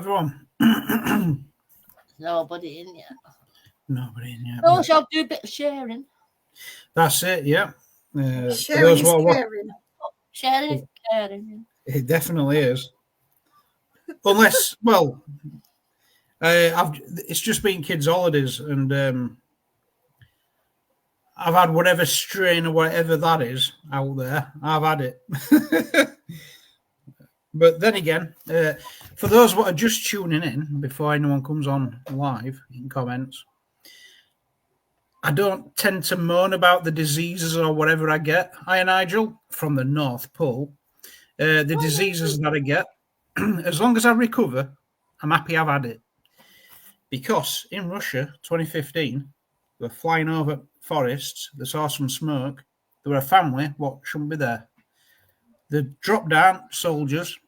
everyone. Nobody in yet. Nobody in yet. Oh, shall do a bit of sharing. That's it, yeah. Sharing is caring. Sharing is caring. It definitely is. Unless, well, it's just been kids' holidays, and I've had whatever strain or whatever that is out there. I've had it. But then again, for those who are just tuning in before anyone comes on live in comments, I don't tend to moan about the diseases or whatever I get. Hi, Nigel, from the North Pole. The diseases that I get, as long as I recover, I'm happy I've had it. Because in Russia, 2015, they were flying over forests, they saw some smoke, there were a family what shouldn't be there. They dropped down soldiers,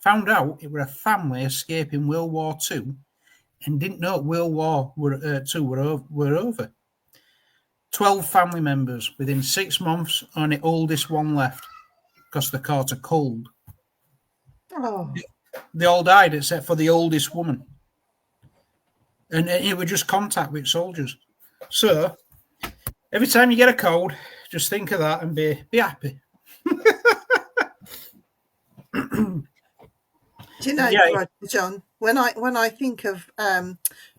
found out it were a family escaping World War II and didn't know World War II were over. 12 family members within 6 months, only oldest one left because they caught a cold. Oh. They all died except for the oldest woman. And it was just contact with soldiers. So every time you get a cold, just think of that and be happy. Do you know, John, when I think of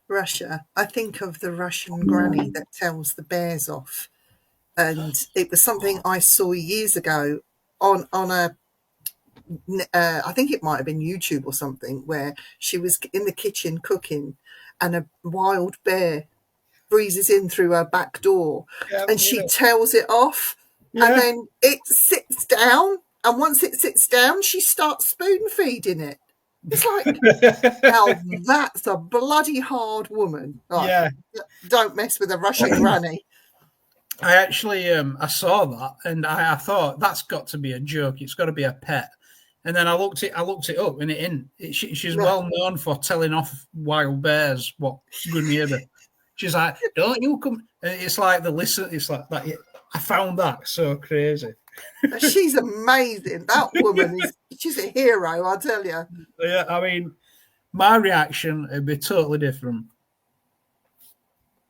Russia, I think of the Russian granny that tells the bears off. And it was something I saw years ago on a I think it might have been YouTube or something, where she was in the kitchen cooking and a wild bear breezes in through her back door and she tells it off and then it sits down, and once it sits down she starts spoon feeding it. It's like, now that's a bloody hard woman. Like, don't mess with a Russian granny. I actually I saw that and I thought that's got to be a joke. It's got to be a pet. And then I looked it up, and she's well known for telling off wild bears what good neighbour. She's like, "Don't you come?" And it's like it's like that. I found that so crazy. She's amazing. That woman she's a hero, I tell you. Yeah, I mean, my reaction would be totally different.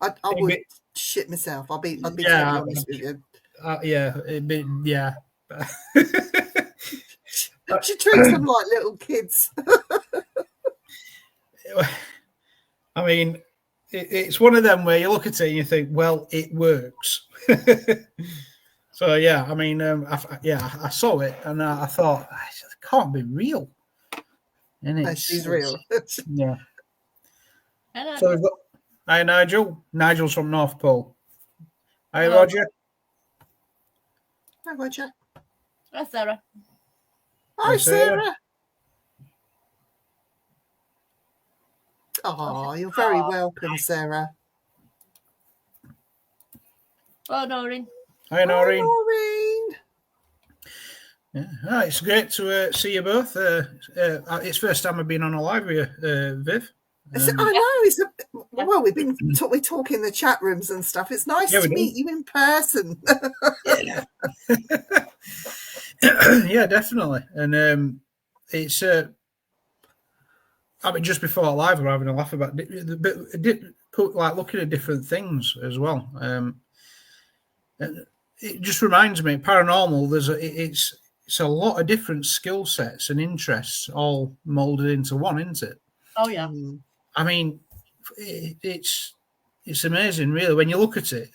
I would shit myself. I'll be totally honest with you. It'd be She treats them like little kids. I mean, it's one of them where you look at it and you think, well, it works. So, yeah, I mean, I saw it and I thought, it can't be real. And she's real. Yeah. So we've got, hi, Nigel. Nigel's from North Pole. Hi, Roger. Hi, Roger. Hi, Sarah. Hi, Sarah. Oh, you're very welcome, Sarah. Oh, Noreen. Hi, Noreen. Noreen. Yeah, it's great to see you both. It's first time I've been on a live with you, Viv. I know. Well, we talk in the chat rooms and stuff. It's nice to meet you in person. Yeah, definitely. And it's I mean, just before live, we're having a laugh about like looking at different things as well. It just reminds me, paranormal. It's a lot of different skill sets and interests all molded into one, isn't it? Oh yeah. I mean, it's amazing, really. When you look at it,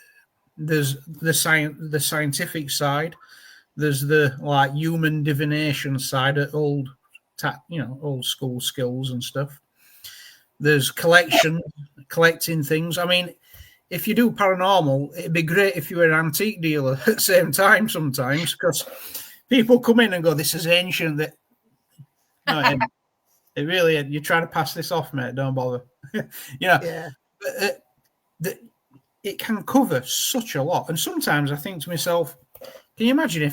there's the scientific side. There's the like human divination side of old school skills and stuff. There's collecting things. I mean, if you do paranormal, it'd be great if you were an antique dealer at the same time sometimes, because people come in and go, "This is ancient." That it really, you're trying to pass this off, mate. Don't bother. But, it can cover such a lot, and sometimes I think to myself, can you imagine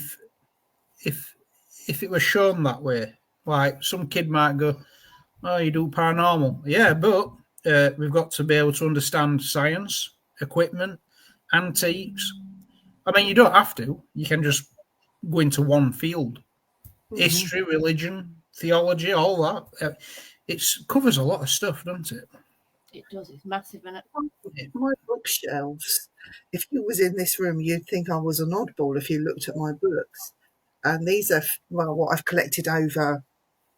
if it was shown that way? Like some kid might go, "Oh, you do paranormal." Yeah, but we've got to be able to understand science, equipment, antiques. I mean, you don't have to. You can just go into one field. History, religion, theology, all that. it covers a lot of stuff, doesn't it? It does. It's massive, isn't it? My bookshelves, if you was in this room, you'd think I was an oddball if you looked at my books. And these are, well, what I've collected over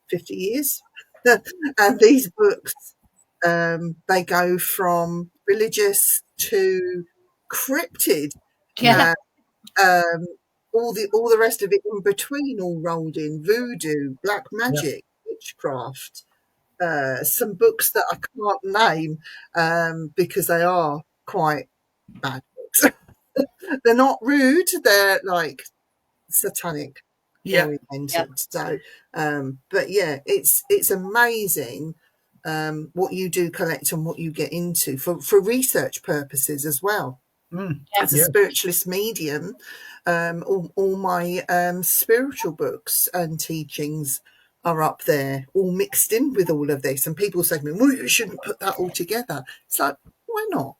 50 years. And these books, they go from religious to cryptid. Yeah. All the rest of it in between, all rolled in: voodoo, black magic, witchcraft. Some books that I can't name because they are quite bad books. They're not rude; they're like satanic oriented. So, but yeah, it's amazing what you do collect and what you get into for research purposes as well. As a spiritualist medium, all my spiritual books and teachings are up there, all mixed in with all of this. And people say to me, well, you shouldn't put that all together. It's like, why not?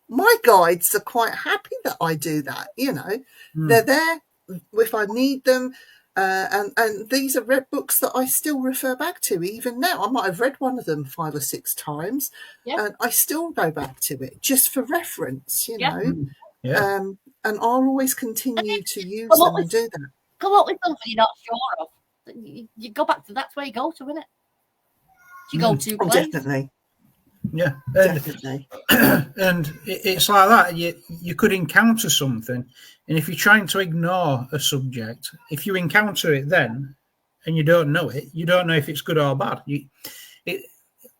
My guides are quite happy that I do that, you know. They're there if I need them. And these are read books that I still refer back to even now. I might have read one of them 5 or 6 times, and I still go back to it just for reference, you know. And I'll always continue to use them and do that. Come up with something you're not sure of. You go back to that's where you go to, isn't it? You go to place. Definitely. Yeah, definitely. And it's like that. You could encounter something, and if you're trying to ignore a subject, if you encounter it then, and you don't know it, you don't know if it's good or bad.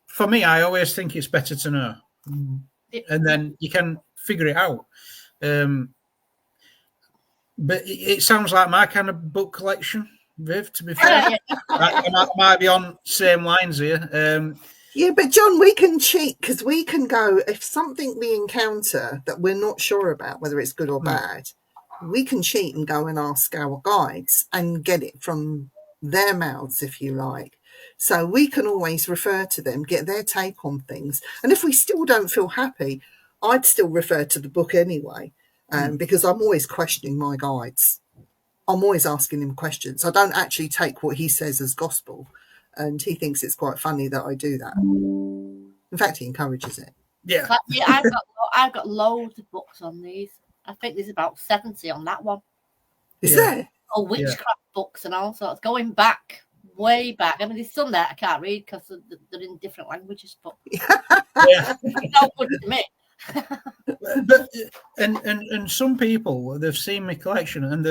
For me, I always think it's better to know, and then you can figure it out. But it sounds like my kind of book collection, Viv. To be fair, I might be on same lines here. Yeah, but John, we can cheat because we can go, if something we encounter that we're not sure about, whether it's good or bad, we can cheat and go and ask our guides and get it from their mouths, if you like. So we can always refer to them, get their take on things. And if we still don't feel happy, I'd still refer to the book anyway, because I'm always questioning my guides. I'm always asking him questions. I don't actually take what he says as gospel. And he thinks it's quite funny that I do that. In fact, he encourages it. Yeah. But, I've got loads of books on these. I think there's about 70 on that one. Is there? Oh, witchcraft books and all sorts. Going back, way back. I mean, there's some that I can't read because they're in different languages. But it's no good to me. But and some people, they've seen my collection and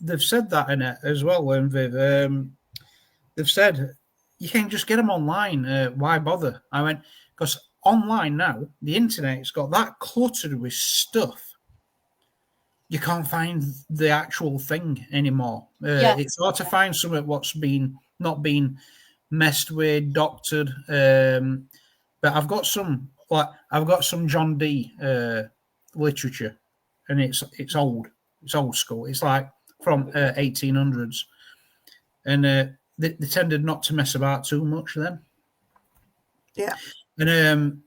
they've said that in it as well. And they've said, you can just get them online. Why bother? I went, because online now, the internet's got that cluttered with stuff. You can't find the actual thing anymore. It's hard to find something what's not been messed with, doctored. But I've got some John Dee literature, and it's old. It's old school. It's like from 1800s, and they tended not to mess about too much then. Yeah. And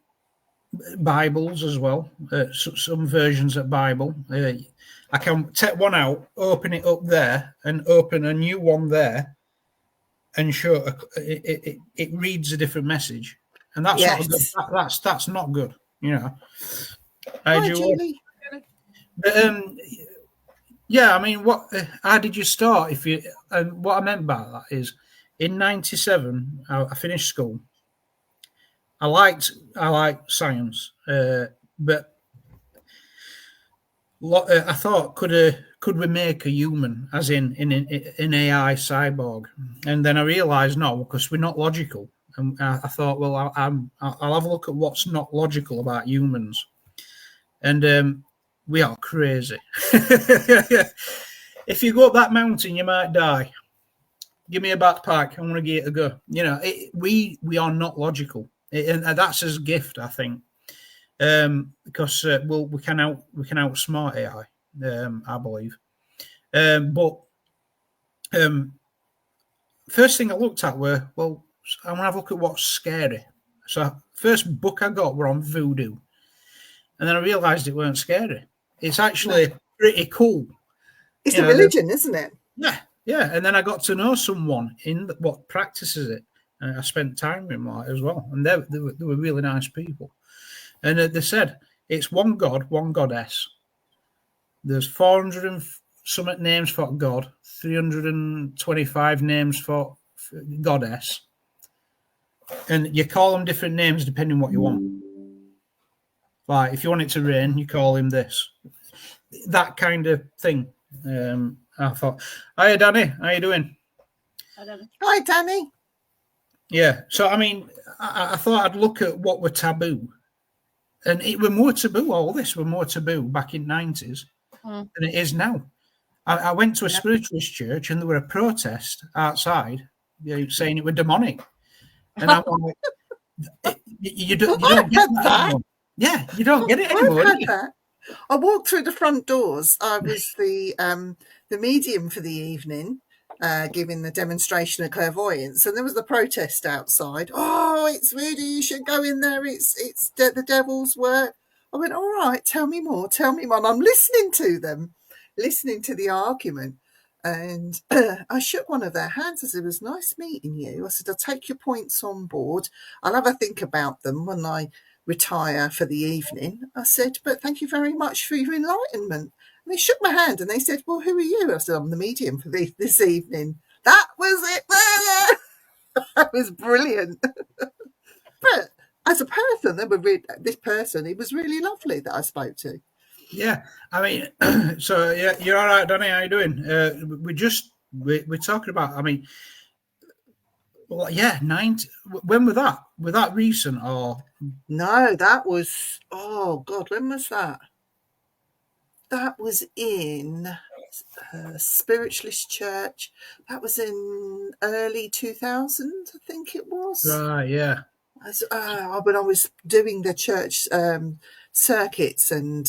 Bibles as well. Some versions of Bible. I can take one out, open it up there, and open a new one there, and show it reads a different message, and that's not good. That's not good. You know. Hi, Julie. But yeah, I mean, how did you start? And what I meant by that is, in '97, I finished school. I liked science, but I thought, could we make a human, as in an AI cyborg? And then I realised no, because we're not logical. And I thought, well, I'll have a look at what's not logical about humans, and we are crazy. If you go up that mountain, you might die. Give me a backpack. I want to get it a go. You know, we are not logical, and that's his gift, I think, because we can outsmart AI. I believe. But first thing I looked at were, well, I want to have a look at what's scary. So first book I got were on voodoo, and then I realised it weren't scary. It's actually pretty cool. It's a religion, isn't it? Yeah. And then I got to know someone what practices it, I spent time with them as well, and they were really nice people. And they said it's one God, one goddess. There's 400 and something names for God, 325 names for goddess, and you call them different names depending on what you want. Like if you want it to rain, you call him this, that kind of thing. I thought, hi Danny, how you doing? Hi Danny. Yeah, so I mean, I thought I'd look at what were taboo, and it were more taboo. All this were more taboo back in '90s than it is now. I went to a spiritualist church, and there were a protest outside, saying it were demonic, and I'm like, you don't get that anymore. Yeah, you don't get it anymore. I've had that. I walked through the front doors. I was the medium for the evening, giving the demonstration of clairvoyance, and there was the protest outside. Oh, it's voodoo! You should go in there. It's the devil's work. I went, all right. Tell me more. Tell me more. And I'm listening to them, listening to the argument, and I shook one of their hands. I said, "It was nice meeting you." I said, "I'll take your points on board. I'll have a think about them when I retire for the evening." I said, "But thank you very much for your enlightenment." And they shook my hand and they said, "Well, who are you?" I said, "I'm the medium for this evening." That was it. That was brilliant. But as a person, this person, it was really lovely that I spoke to. Yeah, I mean, so yeah, you're all right, Danny. How you doing? We're talking about. I mean, well, yeah, 90. When was that? Was that recent or? No, that was. Oh God, when was that? That was in Spiritualist Church. That was in early 2000, I think it was. Right. Yeah. When I was doing the church circuits, and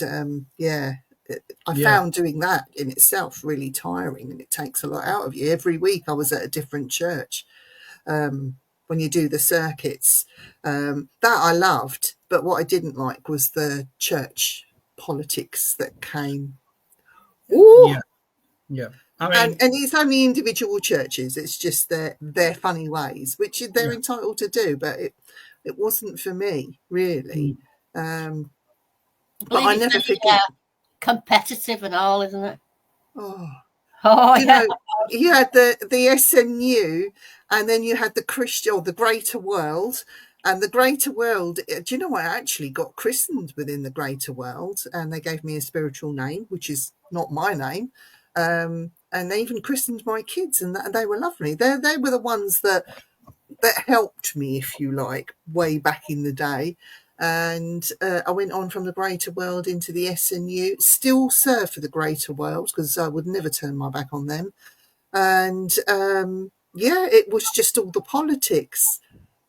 I found doing that in itself really tiring, and it takes a lot out of you. Every week I was at a different church when you do the circuits. That I loved, but what I didn't like was the church politics that came. Ooh. Yeah. I mean, and it's only individual churches. It's just their funny ways, which they're entitled to do, but it wasn't for me, really. But I never forget. Competitive and all, isn't it? You know, you had the SNU, and then you had the Christian or the Greater World. And the Greater World, do you know, I actually got christened within the Greater World, and they gave me a spiritual name, which is not my name. And they even christened my kids, and they were lovely. They were the ones that helped me, if you like, way back in the day. And I went on from the Greater World into the SNU, still served for the Greater World because I would never turn my back on them. And it was just all the politics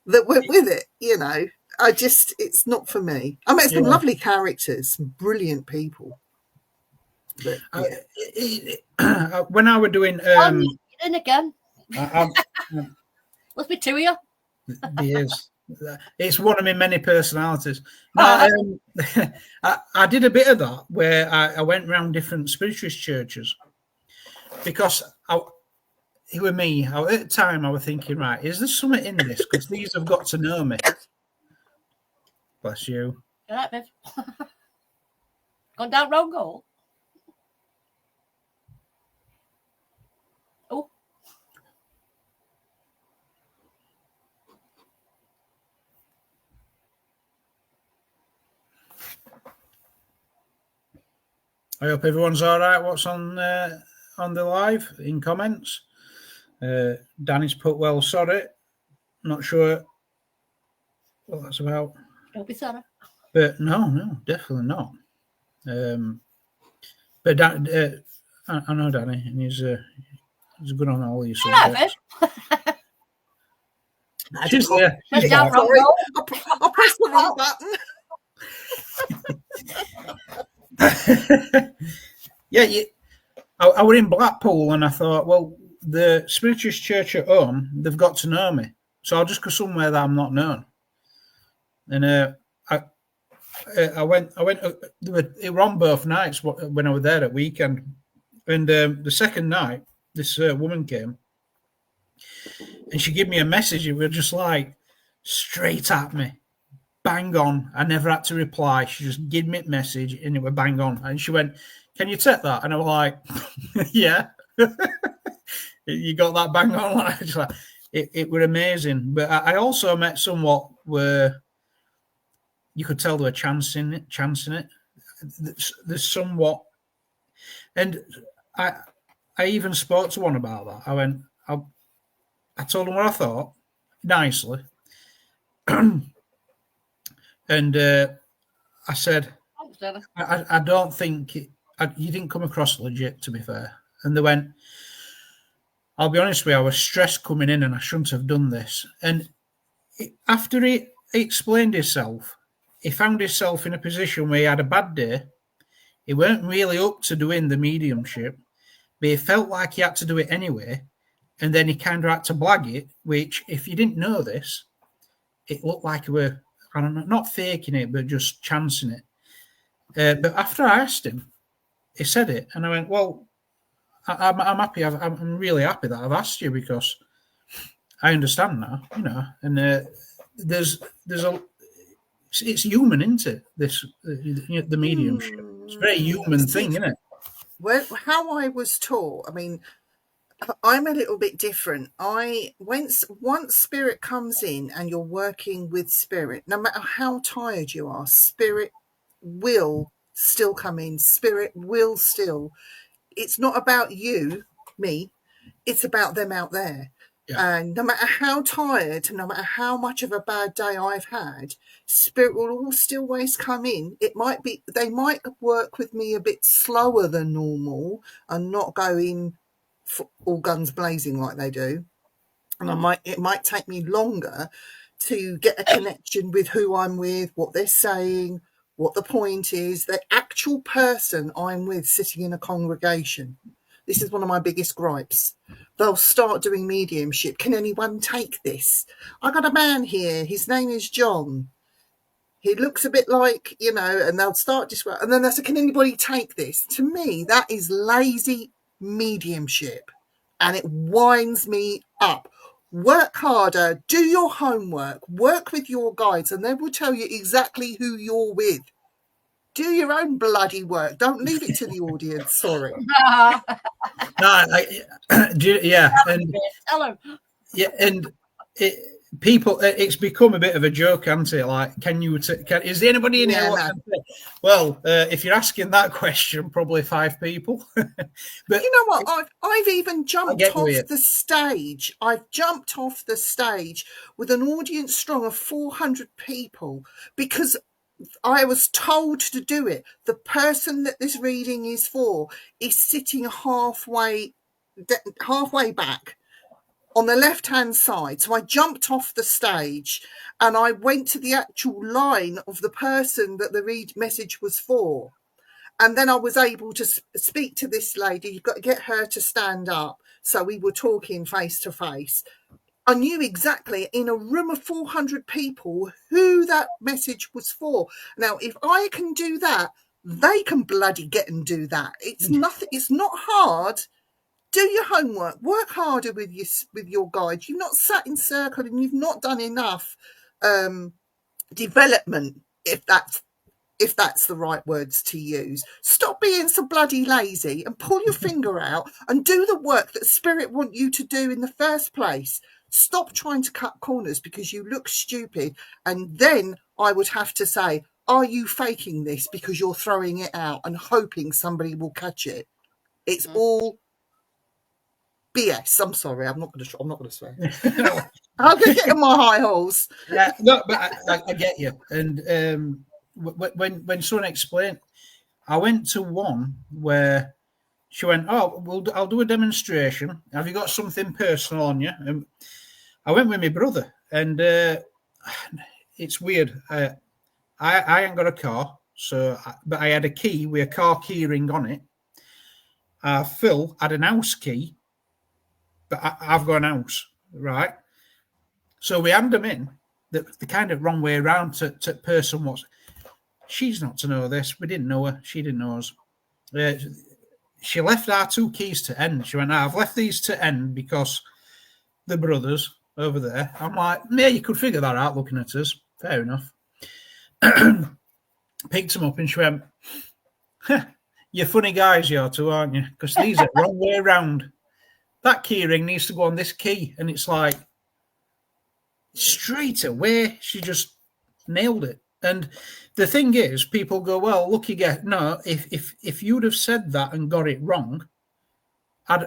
that went with it, you know. It's not for me. I met some lovely characters, some brilliant people. But, when I was doing in again. Must be two of you. Yes. It's one of my many personalities. No, I did a bit of that where I went around different spiritualist churches because it was me. At the time, I was thinking, right, is there something in this? Because these have got to know me. Bless you. All right, babe. Gone down wrong goal. Oh. I hope everyone's all right. What's on the live in comments? Danny's put, well, sorry. Not sure what that's about. Don't be sorry. But no, definitely not. But I know Danny, and he's good on all these subjects. She's there. Sorry, I pressed the wrong button. Yeah, I was in Blackpool, and I thought, well, the spiritualist church at home, they've got to know me, so I'll just go somewhere that I'm not known. And I went. It were on both nights when I was there at weekend, and the second night, this woman came, and she gave me a message. It was just like straight at me, bang on. I never had to reply. She just gave me a message, and it was bang on. And she went, "Can you take that?" And I was like, "Yeah." You got that bang on. Like, it was amazing. But I also met somewhat where you could tell they were chancing it. There's somewhat, and I even spoke to one about that. I went, I told him what I thought nicely, and I said, I don't think you didn't come across legit, to be fair. And they went, I'll be honest with you, I was stressed coming in and I shouldn't have done this. And after he explained himself, he found himself in a position where he had a bad day. He weren't really up to doing the mediumship, but he felt like he had to do it anyway. And then he kind of had to blag it, which, if you didn't know this, it looked like he were, I don't know, not faking it, but just chancing it. But after I asked him, he said it. And I went, well, I'm happy. I'm really happy that I've asked you, because I understand now, you know. And there's it's human, isn't it? This the mediumship. It's a very human thing, isn't it? Well, how I was taught. I mean, I'm a little bit different. Once spirit comes in and you're working with spirit, no matter how tired you are, spirit will still come in. Spirit will still. It's not about you, me. It's about them out there. Yeah. And no matter how tired, no matter how much of a bad day I've had, spirit will still always come in. It might be, they might work with me a bit slower than normal and not go in all guns blazing like they do. And it might take me longer to get a connection with who I'm with, what they're saying, what the point is, the actual person I'm with sitting in a congregation. This is one of my biggest gripes. They'll start doing mediumship. Can anyone take this? I got a man here. His name is John. He looks a bit like, you know, and they'll start describing. And then they say, can anybody take this? To me, that is lazy mediumship. And it winds me up. Work harder, do your homework, work with your guides, and they will tell you exactly who you're with. Do your own bloody work. Don't leave it to the audience. Sorry. Yeah, and yeah, and people, it's become a bit of a joke, hasn't it? Like, is there anybody in here? Well, if you're asking that question, probably 5 people. But you know what? I've even jumped off the stage. I've jumped off the stage with an audience strong of 400 people because I was told to do it. The person that this reading is for is sitting halfway back on the left-hand side. So I jumped off the stage and I went to the actual line of the person that the message was for. And then I was able to speak to this lady. You've got to get her to stand up. So we were talking face to face. I knew exactly in a room of 400 people who that message was for. Now, if I can do that, they can bloody get and do that. It's nothing. It's not hard. Do your homework. Work harder with your guides. You've not sat in circle and you've not done enough development, if that's the right words to use. Stop being so bloody lazy and pull your finger out and do the work that spirit want you to do in the first place. Stop trying to cut corners because you look stupid. And then I would have to say, are you faking this because you're throwing it out and hoping somebody will catch it? It's all BS. I'm sorry. I'm not going to swear. I'm going to get in my high horse. Yeah, no, but I get you. And when someone explained, I went to one where she went, "Oh, I'll do a demonstration. Have you got something personal on you?" And I went with my brother, and it's weird. I ain't got a car, but I had a key with a car key ring on it. Phil had an house key, but I've got an house, right? So we hand them in the kind of wrong way around to person was. She's not to know this. We didn't know her. She didn't know us. She left our 2 keys to end. She went, I've left these to end because the brothers, over there. I'm like, yeah, you could figure that out looking at us. Fair enough. Picked them up and she went, you're funny guys, you two, aren't you? Because these are wrong way around. That key ring needs to go on this key. And it's like, straight away, she just nailed it. And the thing is, people go, well, look, you get, no, if you'd have said that and got it wrong,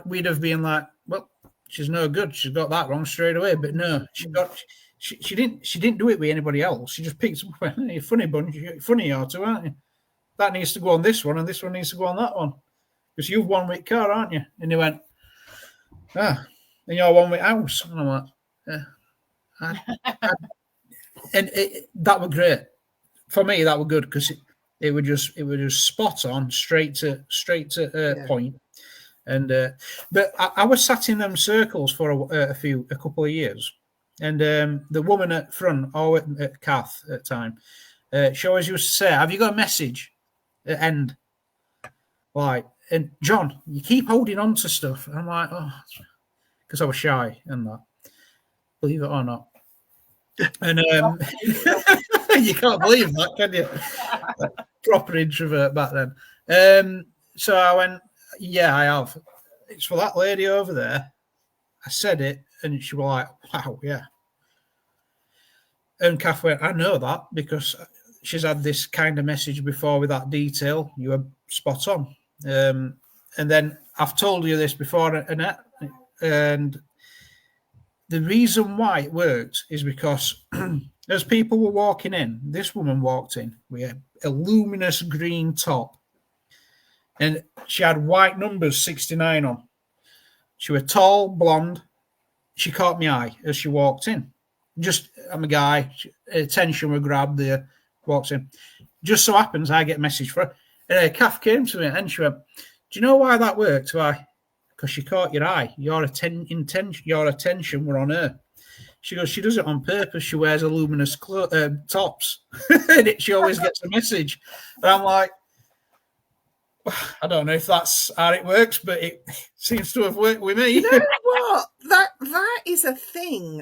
we'd have been like, well, she's no good. She's got that wrong straight away. But no, she didn't do it with anybody else. She just picked up, hey, you're funny bunch, you're funny you two, aren't you? That needs to go on this one, and this one needs to go on that one. Because you've won with car, aren't you? And he went, and you're one with house. And I'm like, yeah. That was great. For me, that was good because it was just spot on, straight to point. And but I was sat in them circles for a couple of years, and the woman at front, at Kath at the time, she always used to say, "Have you got a message at end?" Like, and John, you keep holding on to stuff. And I'm like, oh, because I was shy and that. Believe it or not. And you can't believe that, can you? Proper introvert back then. So I went, yeah, I have. It's for that lady over there. I said it, and she was like, wow, yeah. And Kath went, I know that because she's had this kind of message before with that detail. You were spot on. And then I've told you this before, Annette, and the reason why it worked is because as people were walking in, this woman walked in with a luminous green top. And she had white numbers 69 on. She was tall, blonde. She caught my eye as she walked in. I'm a guy. Attention was grabbed there. Walks in. Just so happens I get a message for her. And Kath came to me and she went, do you know why that worked? Why? Because she caught your eye. Your attention were on her. She goes, she does it on purpose. She wears a luminous tops. And she always gets a message. And I'm like, I don't know if that's how it works, but it seems to have worked with me. You know what? That is a thing.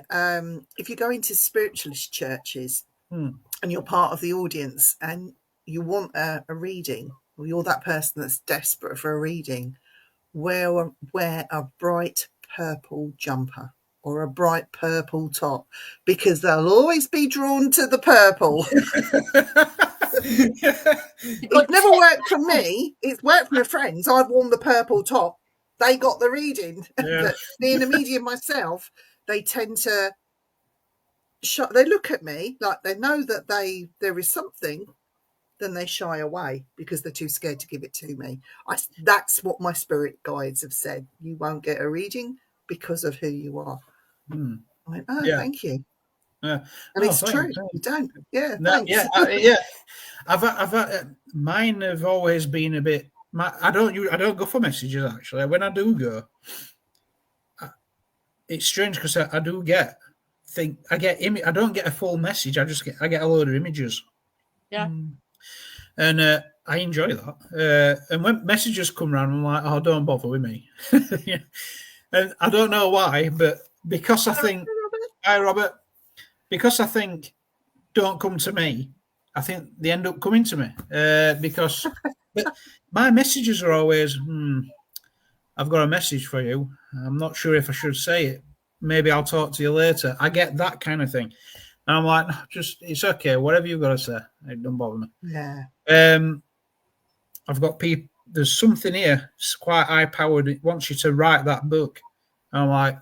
If you go into spiritualist churches and you're part of the audience and you want a reading, or you're that person that's desperate for a reading, wear a bright purple jumper or a bright purple top, because they'll always be drawn to the purple. It never worked for me. It's worked for my friends. I've worn the purple top. They got the reading. Yeah. But being a medium myself, they tend to they look at me like they know that there is something, then they shy away because they're too scared to give it to me. That's what my spirit guides have said. You won't get a reading because of who you are. I went, oh, yeah. Thank you. And it's true. You don't. Yeah. No, thanks. Yeah. I've mine have always been a bit. I don't go for messages actually. When I do go, it's strange because I do get I don't get a full message. I get a load of images. Yeah. And I enjoy that. And when messages come around, I'm like, oh, don't bother with me. Yeah. And I don't know why, but because I think, hi, Robert, because I think, don't come to me, I think they end up coming to me. Because but my messages are always, I've got a message for you. I'm not sure if I should say it. Maybe I'll talk to you later. I get that kind of thing. And I'm like, it's okay. Whatever you've got to say, it don't bother me. Yeah. I've got people. There's something here. It's quite high powered. It wants you to write that book. And I'm like,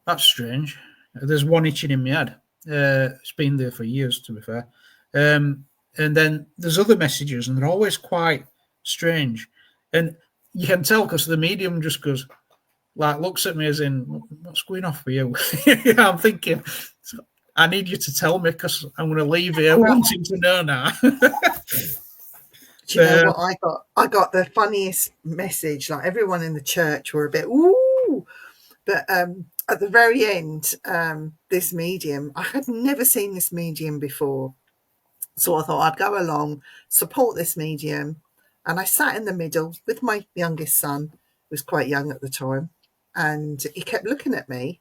that's strange. There's one itching in my head. It's been there for years, to be fair. And then there's other messages, and they're always quite strange. And you can tell because the medium just goes, like, looks at me as in, what's going off with you? I'm thinking, I need you to tell me because I'm going to leave here wanting to know now. Do you know what I got the funniest message. Like, everyone in the church were a bit, ooh. But at the very end, this medium, I had never seen this medium before. So I thought I'd go along, support this medium. And I sat in the middle with my youngest son, who was quite young at the time. And he kept looking at me.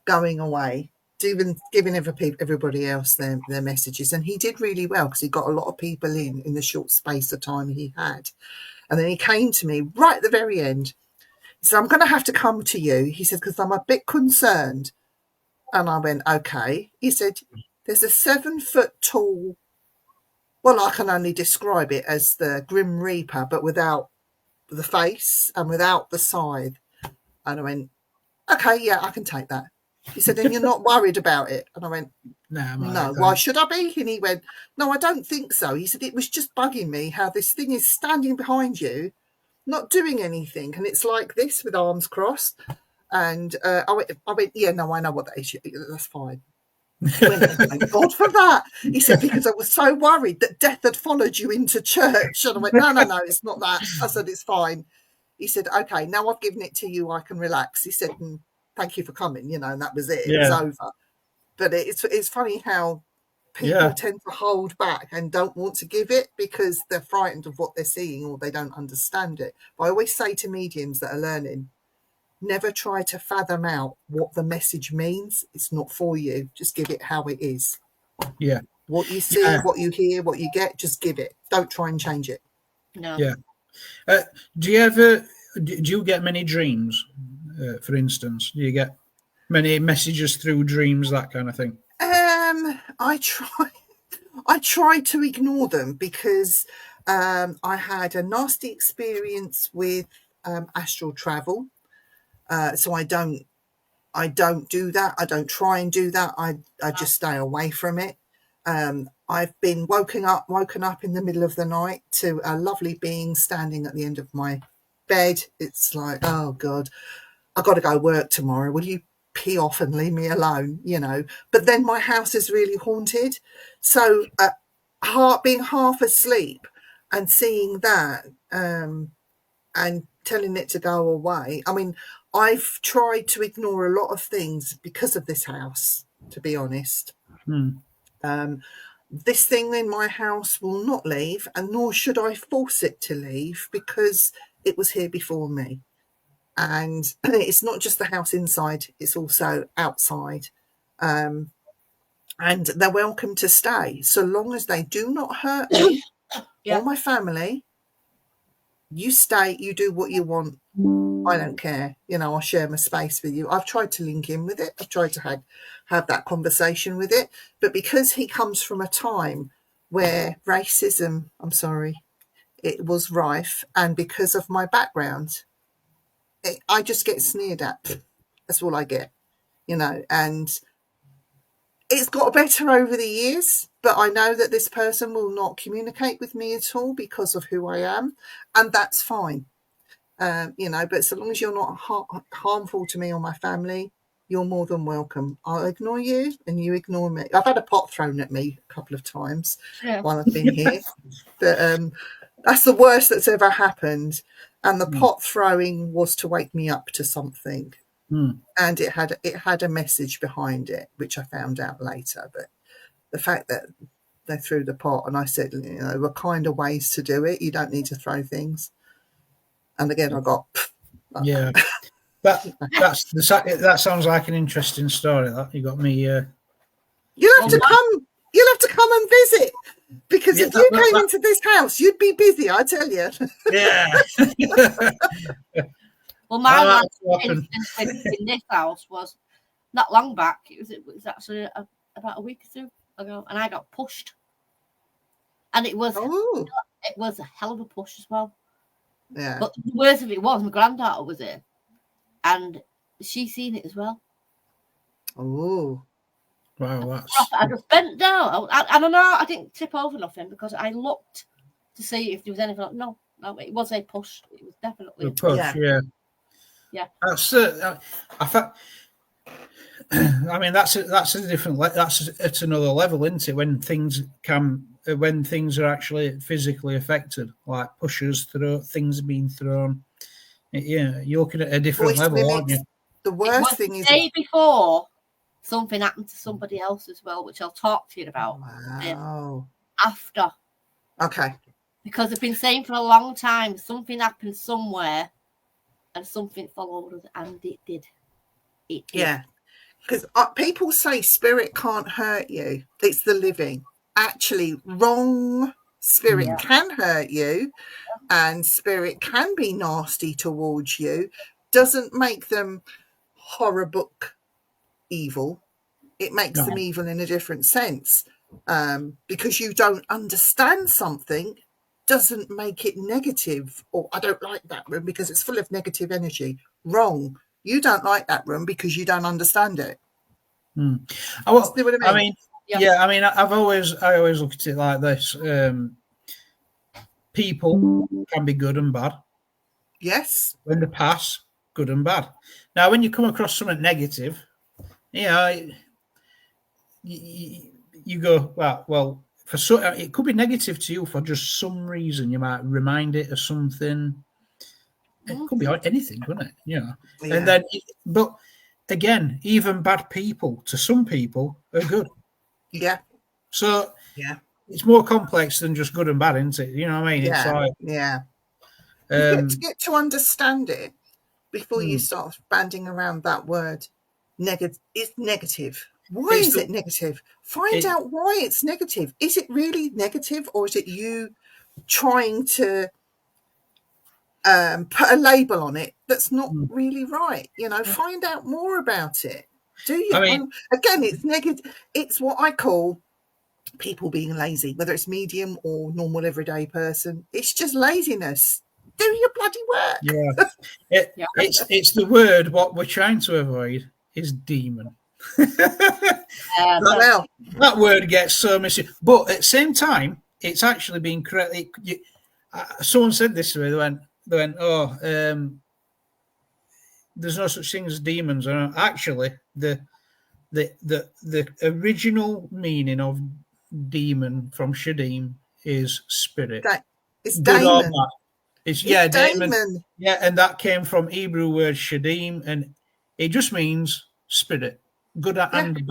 going away, even giving everybody else their messages. And he did really well because he got a lot of people in the short space of time he had. And then he came to me right at the very end. He said, I'm going to have to come to you. He said, because I'm a bit concerned. And I went, okay. He said, there's a 7 foot tall, well, I can only describe it as the Grim Reaper, but without the face and without the scythe. And I went, okay, yeah, I can take that. He said, and you're not worried about it? And I went, no, why should I be? And he went, no, I don't think so. He said, it was just bugging me how this thing is standing behind you, not doing anything. And it's like this with arms crossed. And I went, yeah, no, I know what that is. That's fine. He went, thank God for that. He said, because I was so worried that death had followed you into church. And I went, no, it's not that. I said, it's fine. He said, okay, now I've given it to you, I can relax. He said, thank you for coming, and that was it. It was over. But it's funny how people tend to hold back and don't want to give it because they're frightened of what they're seeing or they don't understand it. But I always say to mediums that are learning, never try to fathom out what the message means. It's not for you. Just give it how it is. Yeah. What you see, what you hear, what you get, just give it. Don't try and change it. No. Yeah. Do you get many dreams, for instance? Do you get many messages through dreams, that kind of thing? I try to ignore them because I had a nasty experience with astral travel. So I don't do that. I don't try and do that. I just stay away from it. I've been woken up in the middle of the night to a lovely being standing at the end of my bed. It's like, oh God, I've got to go work tomorrow. Will you pee off and leave me alone? But then my house is really haunted. So being half asleep and seeing that and telling it to go away. I mean, I've tried to ignore a lot of things because of this house, to be honest. This thing in my house will not leave, and nor should I force it to leave because it was here before me. And it's not just the house inside, it's also outside. And they're welcome to stay, so long as they do not hurt me or my family. You stay, you do what you want. I don't care. I'll share my space with you. I've tried to link in with it. I've tried to have that conversation with it. But because he comes from a time where racism, it was rife. And because of my background, I just get sneered at. That's all I get, and it's got better over the years. But I know that this person will not communicate with me at all because of who I am. And that's fine. But so long as you're not harmful to me or my family, you're more than welcome. I'll ignore you and you ignore me. I've had a pot thrown at me a couple of times while I've been here. But that's the worst that's ever happened. And the pot throwing was to wake me up to something. And it had a message behind it, which I found out later. But the fact that they threw the pot and I said, there were kind of ways to do it. You don't need to throw things. And again, I got. Yeah, that sounds like an interesting story. That you got me. You'll have to come. You'll have to come and visit because if you came into this house, you'd be busy. I tell you. Yeah. Well, my last instance in this house was not long back. It was actually about a week or two ago, and I got pushed, and it was a hell of a push as well. Yeah. But the worst of it was my granddaughter was here, and she seen it as well. Oh, wow! I just bent down. I don't know. I didn't tip over nothing because I looked to see if there was anything. No, it was a push. It was definitely a push. Yeah. That's I mean, that's a different. That's at another level, isn't it? When things are actually physically affected, like pushes through things being thrown. Yeah, you're looking at a different level, aren't you? The worst thing is the day before something happened to somebody else as well, which I'll talk to you about. Wow. After. Okay. Because I've been saying for a long time something happened somewhere, and something followed us, and it did. Yeah. Because people say spirit can't hurt you. It's the living. Actually, wrong. Spirit can hurt you, and spirit can be nasty towards you. Doesn't make them horrible evil. It makes them evil in a different sense. Because you don't understand something doesn't make it negative. Or I don't like that room because it's full of negative energy. Wrong. You don't like that room because you don't understand it. Well, See what I mean? I mean, I always look at it like this. People can be good and bad. Yes. When they pass, good and bad. Now, when you come across something negative, you go, well, it could be negative to you for just some reason. You might remind it of something. It could be anything, couldn't it? Yeah. And then, but again, even bad people to some people are good. Yeah. So it's more complex than just good and bad, isn't it? You know what I mean? Yeah. It's like to get to understand it before you start banding around that word. It's negative. Why is it negative? Find out why it's negative. Is it really negative, or is it you trying to put a label on it that's not really right? Find out more about it. Do you? Again, it's negative. It's what I call people being lazy, whether it's medium or normal everyday person. It's just laziness. Do your bloody work. Yeah. It's the word what we're trying to avoid is demon. That word gets so missing, but at the same time, it's actually being correct. Someone said this to me. They went, there's no such thing as demons. And actually, the original meaning of demon from Shadim is spirit. It's daemon. It's daemon. Yeah, and that came from Hebrew word Shadim, and it just means spirit, good and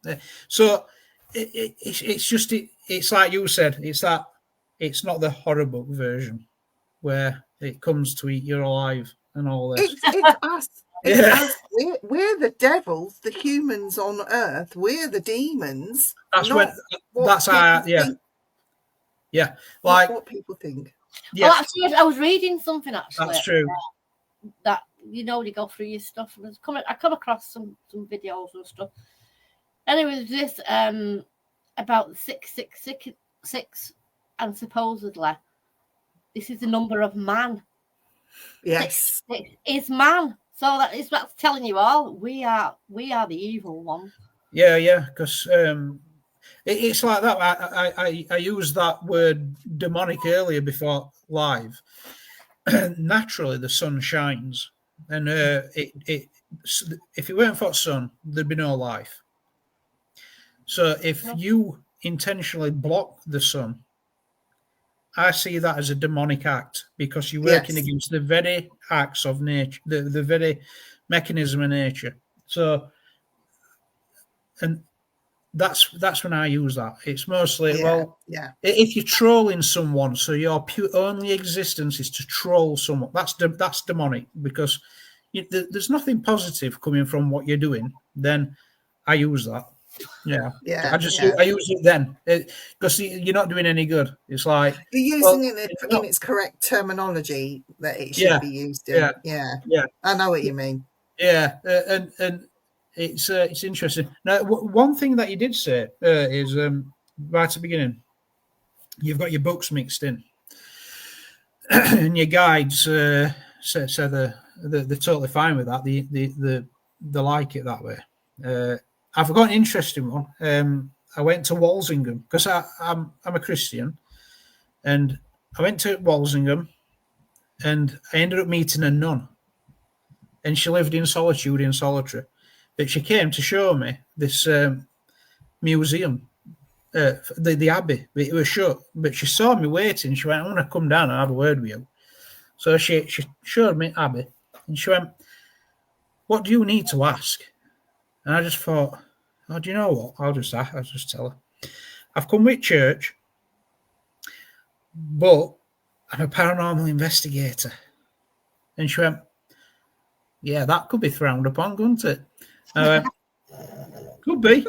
bad. So it's like you said. It's not the horrible version where it comes to eat you alive and all this. It's us. It's us. We're the devils, the humans on earth. We're the demons. Like what people think. Yeah. Well, actually, I was reading something actually. That's true. That you go through your stuff. I come across some videos and stuff, and it was this about 666, and supposedly this is the number of man. Yes, 6 is man. So that's telling you all we are the evil one. Yeah, because it's like that. I used that word demonic earlier before live. Naturally, the sun shines, and if it weren't for the sun, there'd be no life. So if you intentionally block the sun, I see that as a demonic act because you're working against the very acts of nature, the very mechanism of nature. So, and that's when I use that. It's mostly if you're trolling someone, so your only existence is to troll someone. That's demonic because there's nothing positive coming from what you're doing. Then I use that. I use it then because you're not doing any good. It's like you're using it in its correct terminology that it should be used in. Yeah. I know what you mean. Yeah, and it's interesting. Now, one thing that you did say is right at the beginning, you've got your books mixed in, and your guides say they're totally fine with that. They like it that way. I've got an interesting one. I went to Walsingham because I'm a Christian, and I went to Walsingham, and I ended up meeting a nun, and she lived in solitude in solitary. But she came to show me this museum, the Abbey. It was shut, but she saw me waiting. She went, "I want to come down and have a word with you." So she showed me Abbey, and she went, "What do you need to ask?" And I just thought, "Oh, do you know what? I'll just tell her. I've come with church, but I'm a paranormal investigator." And she went, "Yeah, that could be frowned upon, couldn't it?" I went, Could be.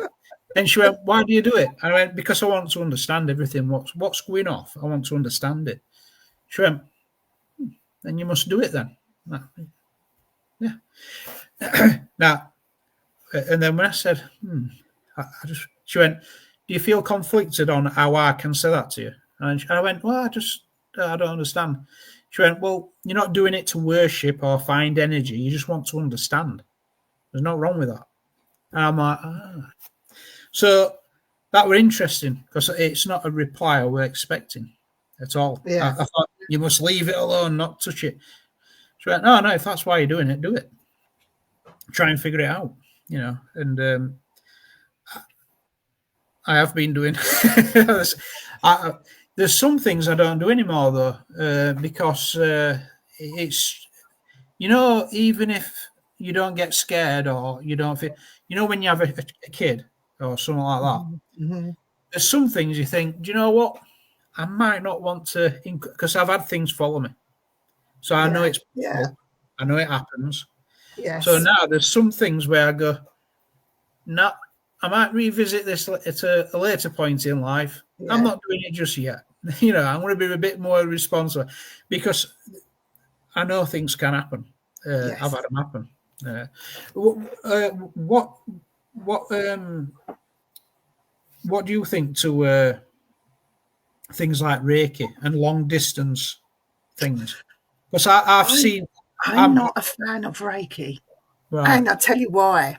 And she went, why do you do it? I went, because I want to understand everything. What's going off? I want to understand it. She went, then you must do it then. Yeah. Now, and then when I said, she went, do you feel conflicted on how I can say that to you? And I went, well, I don't understand. She went, well, you're not doing it to worship or find energy. You just want to understand. There's nothing wrong with that. And I'm like, So that were interesting because it's not a reply I were expecting at all. Yeah. I thought you must leave it alone, not touch it. She went, no, if that's why you're doing it, do it. Try and figure it out, And I have been doing. There's some things I don't do anymore though, because it's, even if you don't get scared or you don't feel, when you have a kid or something like that, Mm-hmm. there's some things you think, do you know what? I might not want to, because I've had things follow me. So I know it's possible. I know it happens. Yes. So now there's some things where I go, no, I might revisit this at a later point in life. Yeah. I'm not doing it just yet. I'm going to be a bit more responsible because I know things can happen. Yes. I've had them happen. What do you think to things like Reiki and long distance things? Because I've seen. I'm not a fan of Reiki, right. And I'll tell you why.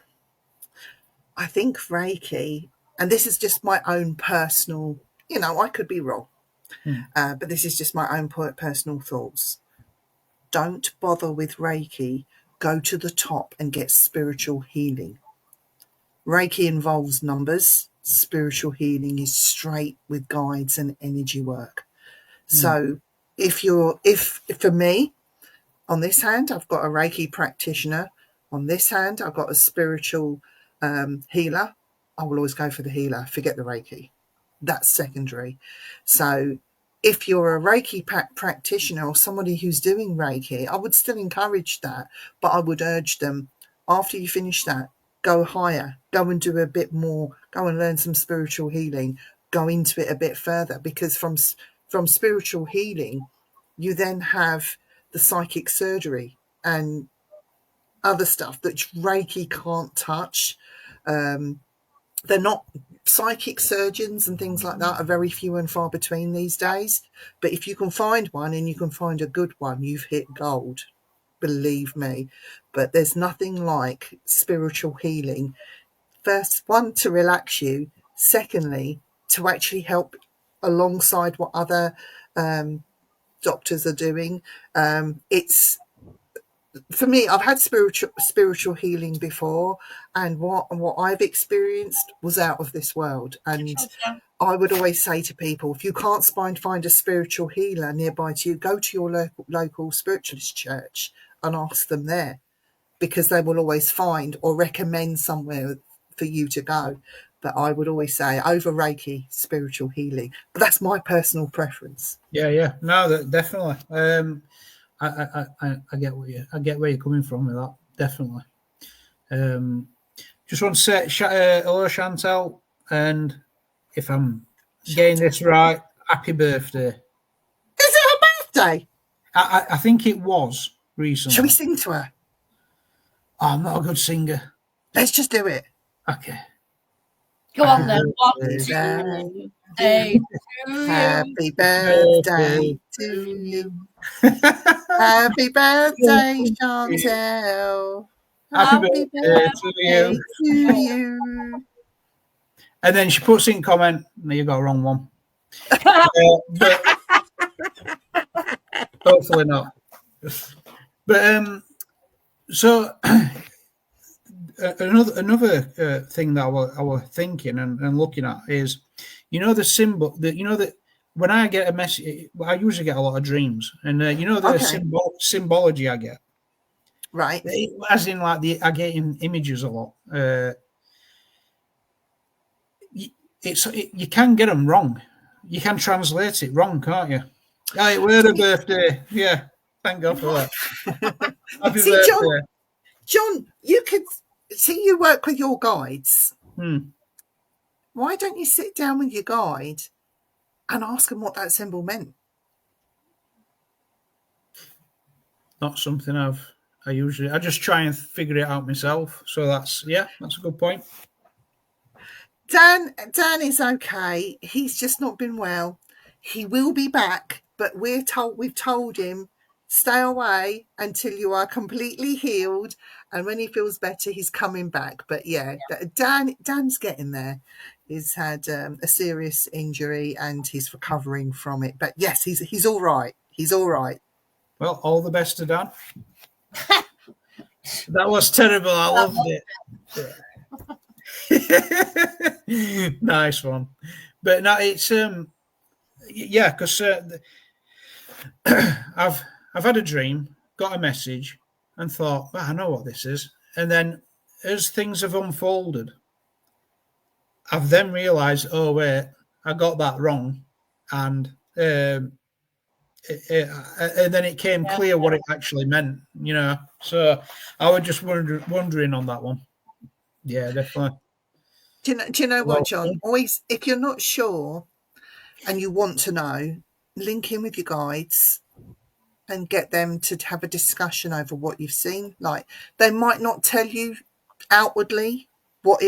I think Reiki, and this is just my own personal, I could be wrong, but this is just my own personal thoughts. Don't bother with Reiki. Go to the top and get spiritual healing. Reiki involves numbers. Spiritual healing is straight with guides and energy work. So if for me, on this hand, I've got a Reiki practitioner. On this hand, I've got a spiritual healer. I will always go for the healer. Forget the Reiki. That's secondary. So if you're a Reiki practitioner or somebody who's doing Reiki, I would still encourage that, but I would urge them, after you finish that, go higher, go and do a bit more, go and learn some spiritual healing, go into it a bit further, because from spiritual healing, you then have the psychic surgery and other stuff that Reiki can't touch. They're not psychic surgeons and things like that are very few and far between these days. But if you can find one and you can find a good one, you've hit gold, believe me. But there's nothing like spiritual healing. First, one, to relax you. Secondly, to actually help alongside what other doctors are doing. It's, for me, I've had spiritual healing before, and what I've experienced was out of this world. And I would always say to people, if you can't find a spiritual healer nearby to you, go to your local spiritualist church and ask them there, because they will always find or recommend somewhere for you to go. But I would always say over Reiki, spiritual healing. But that's my personal preference. Yeah. No, definitely. I get where you're coming from with that. Definitely. Just want to say hello, Chantel, and if I'm getting this right, happy birthday. Is it her birthday? I think it was recently. Shall we sing to her? Oh, I'm not a good singer. Let's just do it. Okay. Go on then. 1, 2, 3. Happy birthday to you. Happy birthday, Chantel. Happy birthday to you. And then she puts in comment, no, you got a wrong one. But hopefully not. But so another thing that I was thinking and looking at is, the symbol that when I get a message, I usually get a lot of dreams, and the symbology I get, right? As in, like, I get in images a lot. You can get them wrong. You can translate it wrong, can't you? Hey, we're a birthday. Yeah, thank God for that. Happy birthday. John, you could see, you work with your guides. Why don't you sit down with your guide and ask them what that symbol meant? Not something I just try and figure it out myself. So that's a good point. Dan is okay. He's just not been well. He will be back, but we've told him, stay away until you are completely healed, and when he feels better, he's coming back. But Dan's getting there. He's had a serious injury and he's recovering from it. But yes, he's all right. He's all right. Well, all the best to Dan. That was terrible. I loved it. Nice one. But no, it's because I've had a dream, got a message, and thought, I know what this is. And then as things have unfolded, I've then realised, oh wait, I got that wrong, and then it came clear what it actually meant, So I was just wondering on that one. Yeah, definitely. Do you know what, John? Always, if you're not sure and you want to know, link in with your guides and get them to have a discussion over what you've seen. Like, they might not tell you outwardly what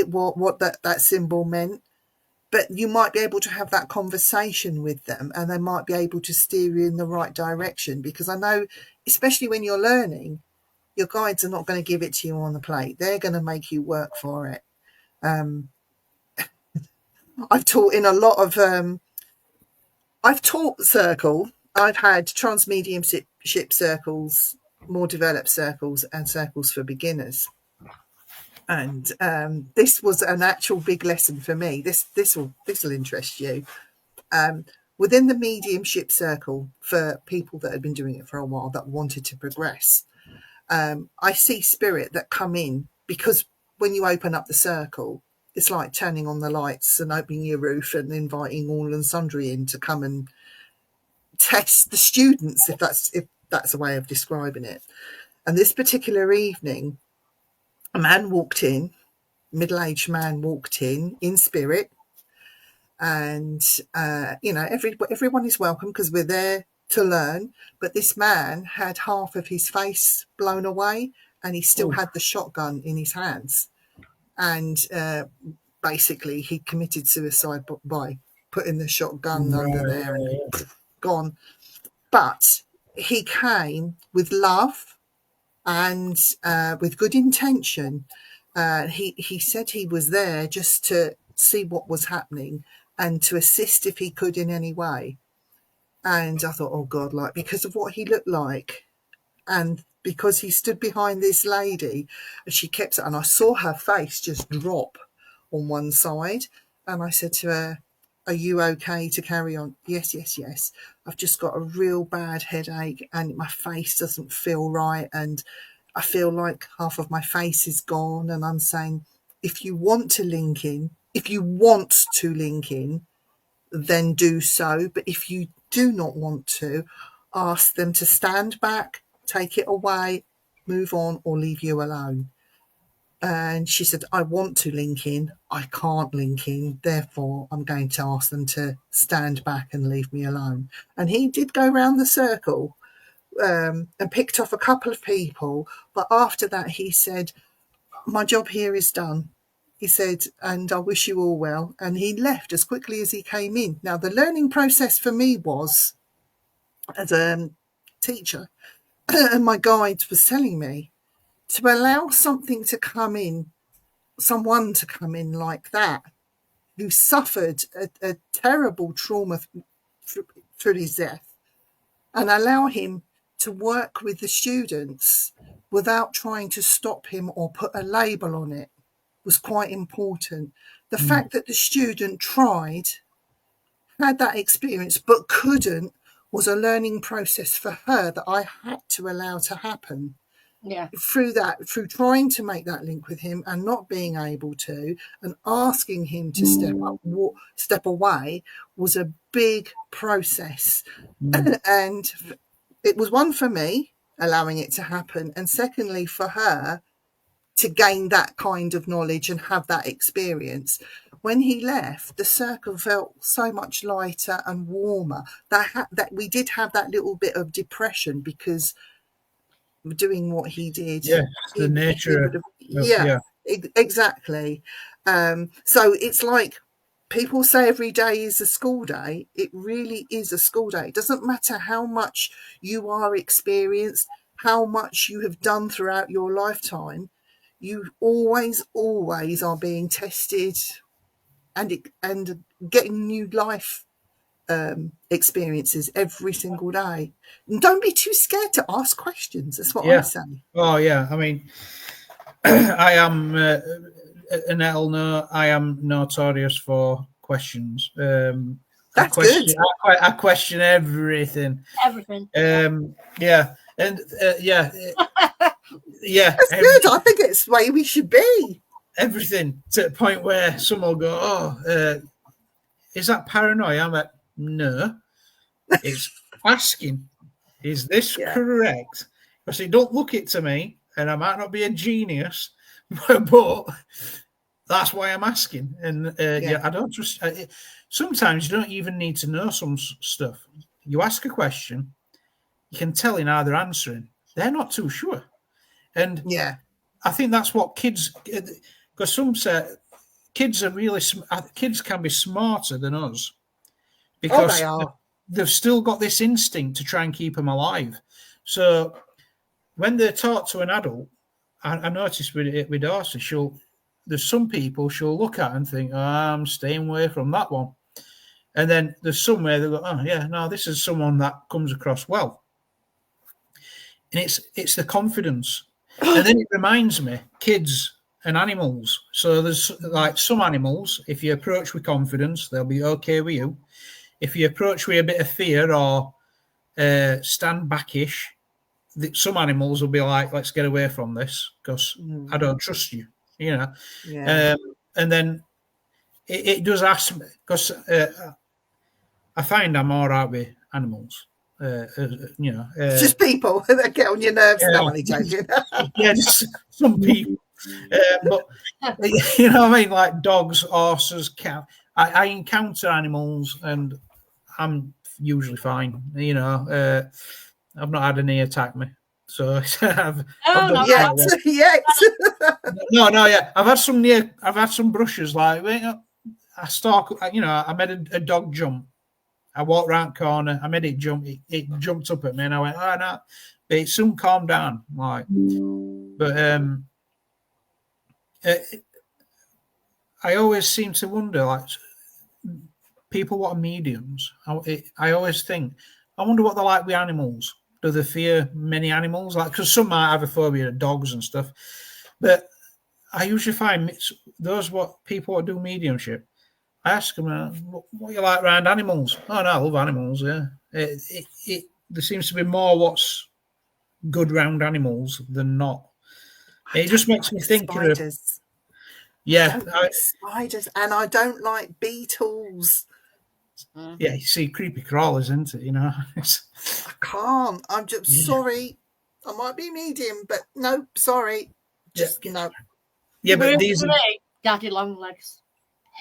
that symbol meant, but you might be able to have that conversation with them and they might be able to steer you in the right direction. Because I know, especially when you're learning, your guides are not going to give it to you on the plate. They're going to make you work for it. I've taught in a lot of I've taught circle. I've had transmediumship circles, more developed circles, and circles for beginners. And this was an actual big lesson for me. This will interest you. Within the mediumship circle, for people that had been doing it for a while that wanted to progress, I see spirit that come in, because when you open up the circle, it's like turning on the lights and opening your roof and inviting all and sundry in to come and test the students, if that's a way of describing it. And this particular evening, a man walked in, middle-aged man walked in spirit, and everyone is welcome because we're there to learn. But this man had half of his face blown away, and he still had the shotgun in his hands. And basically, he committed suicide by putting the shotgun under there and gone. But he came with love and with good intention. He said he was there just to see what was happening and to assist if he could in any way. And I thought, oh God, because of what he looked like, and because he stood behind this lady, and she kept it, and I saw her face just drop on one side, and I said to her, are you okay to carry on? Yes. I've just got a real bad headache and my face doesn't feel right, and I feel like half of my face is gone. And I'm saying, if you want to link in, then do so. But if you do not want to, ask them to stand back, take it away, move on, or leave you alone. And she said, I want to link in. I can't link in. Therefore, I'm going to ask them to stand back and leave me alone. And he did go round the circle and picked off a couple of people. But after that, he said, my job here is done. He said, and I wish you all well. And he left as quickly as he came in. Now, the learning process for me was, as a teacher, and my guide was telling me, to allow someone to come in like that, who suffered a terrible trauma through his death, and allow him to work with the students without trying to stop him or put a label on it, was quite important. The fact that the student tried, had that experience, but couldn't, was a learning process for her that I had to allow to happen. Yeah. Through trying to make that link with him and not being able to, and asking him to step away, was a big process. And it was one for me, allowing it to happen, and secondly for her, to gain that kind of knowledge and have that experience. When he left, the circle felt so much lighter and warmer. That we did have that little bit of depression because doing what he did. Yeah, the nature. Exactly. So it's like people say every day is a school day. It really is a school day. It doesn't matter how much you are experienced, how much you have done throughout your lifetime. You always are being tested and getting new life experiences every single day. And don't be too scared to ask questions. That's what I say. Oh yeah, I mean, I am Annette know I am notorious for questions. That's good. I question everything. Yeah, and yeah. That's good. I think it's the way we should be. Everything to the point where someone will go, "Oh, is that paranoia?" I'm like, "No, it's asking. Is this correct?" Because it don't look it to me, and I might not be a genius, but that's why I'm asking. And I don't just. Sometimes you don't even need to know some stuff. You ask a question, you can tell in how they're answering. They're not too sure, and I think that's what kids. Because some say kids are really kids can be smarter than us because they've still got this instinct to try and keep them alive. So when they're taught to an adult, I noticed with Darcy, there's some people she'll look at and think, I'm staying away from that one. And then there's somewhere they go, oh yeah, no, this is someone that comes across well. And it's the confidence. And then it reminds me, kids and animals. So there's like some animals, if you approach with confidence, they'll be okay with you. If you approach with a bit of fear or stand backish, some animals will be like, let's get away from this because I don't trust you, you know. And then it does ask me, because I find I'm all right with animals. You know, it's just people that get on your nerves. No, I'm joking. Yeah, just some people. But you know what I mean, like dogs, horses, cats. I encounter animals and I'm usually fine. You know, I've not had any attack me, so I've no, I've had some brushes. Like I stalk. You know, I made a dog jump. I walked round the corner. I made it jump. It jumped up at me, and I went, "Oh no!" But it soon calmed down. Like, but I always seem to wonder, like, people what are mediums. I always think, I wonder what they're like with animals. Do they fear many animals? Like, because some might have a phobia of dogs and stuff. But I usually find those people what do mediumship. I ask them, what you like around animals? Oh, no, I love animals, yeah. There seems to be more what's good around animals than not. It just makes me think spiders. Spiders, and I don't like beetles. Yeah, you see creepy crawlers, isn't it? You know, I can't. I'm just sorry. I might be medium, but no, sorry. Just no. Yeah, but these are daddy long legs.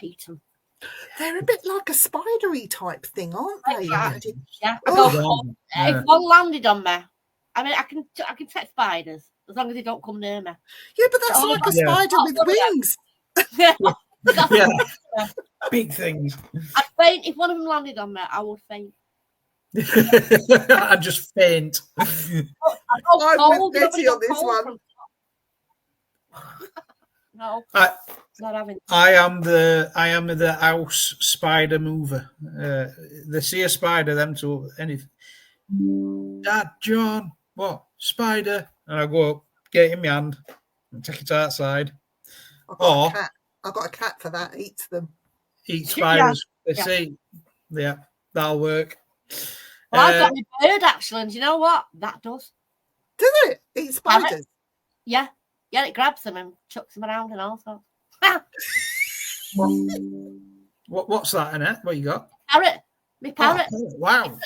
Hate them. They're a bit like a spidery type thing, aren't they? Yeah. If one landed on me, I mean, I can take spiders as long as they don't come near me. Yeah, but that's like a spider with wings. Big things. I'd faint if one of them landed on me. I would faint. I'd just faint. I'm with Betty on this one. No. Not having. I am the house spider mover. They see a spider, them to anything. Dad, John, what spider? And I go up, get it in my hand, and take it outside. I've got a cat for that. Eats them. Eat spiders. They see. Yeah, that'll work. Well, I've got my bird actually, and you know what? That does. Does it? Eat spiders? Yeah, it grabs them and chucks them around and all sorts. What's that, Annette? What you got? Parrot. My parrot. Oh, wow.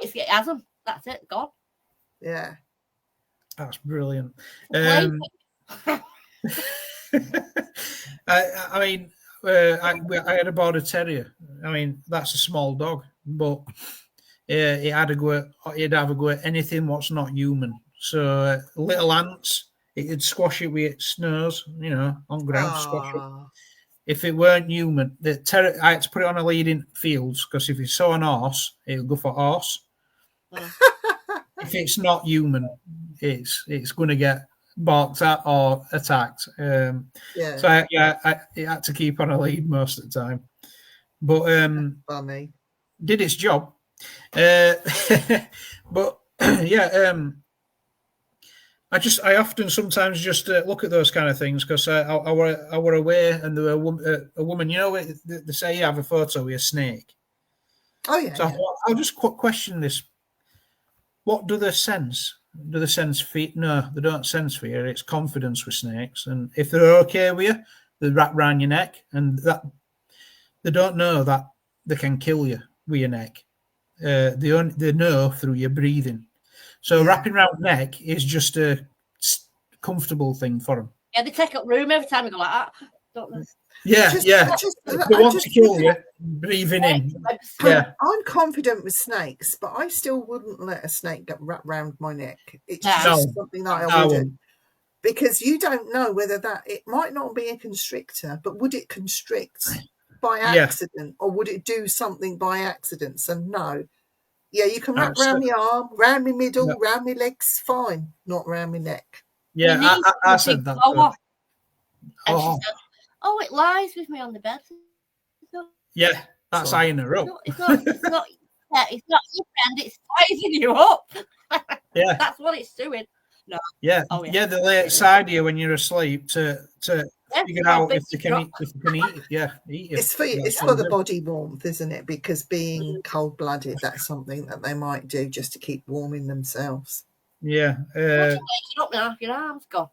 It has them. That's it. Gone. Yeah. That's brilliant. I mean, I had a border terrier. I mean, that's a small dog, but it had a go. It'd have a go at anything what's not human. So little ants, it'd squash it with its nose, on ground, squash it. Ah. If it weren't human, I had to put it on a lead in fields because if you saw an horse, it'll go for horse. If it's not human, it's going to get barked at or attacked. So it had to keep on a lead most of the time, but funny. Did its job. But yeah, I often sometimes just look at those kind of things because I were away and there were a woman, they say you have a photo with a snake. Oh yeah. So I thought, I'll just question this. What do they sense? Do they sense fear? No, they don't sense fear. It's confidence with snakes. And if they're okay with you, they wrap around your neck, and that they don't know that they can kill you with your neck. They know through your breathing. So wrapping around neck is just a comfortable thing for them. Yeah, they take up room every time you go like that, don't they? Yeah, they want to kill you, breathing in. Yeah, I'm confident with snakes, but I still wouldn't let a snake get wrapped around my neck. It's just something that I wouldn't. Because you don't know whether it might not be a constrictor, but would it constrict by accident or would it do something by accident? So no. Yeah, you can wrap around my arm, round my middle, round my legs, fine. Not round my neck. Yeah, I said that. And she said, "Oh, it lies with me on the bed." Yeah, that's eyeing her up. It's not your friend, it's sizing you up. Yeah. That's what it's doing. No. Yeah. They lay it side you when you're asleep to figure out if they can eat it. Yeah, eat it. It's for the body warmth, isn't it? Because being cold-blooded, that's something that they might do just to keep warming themselves. Yeah. Waking up now, your arm's gone.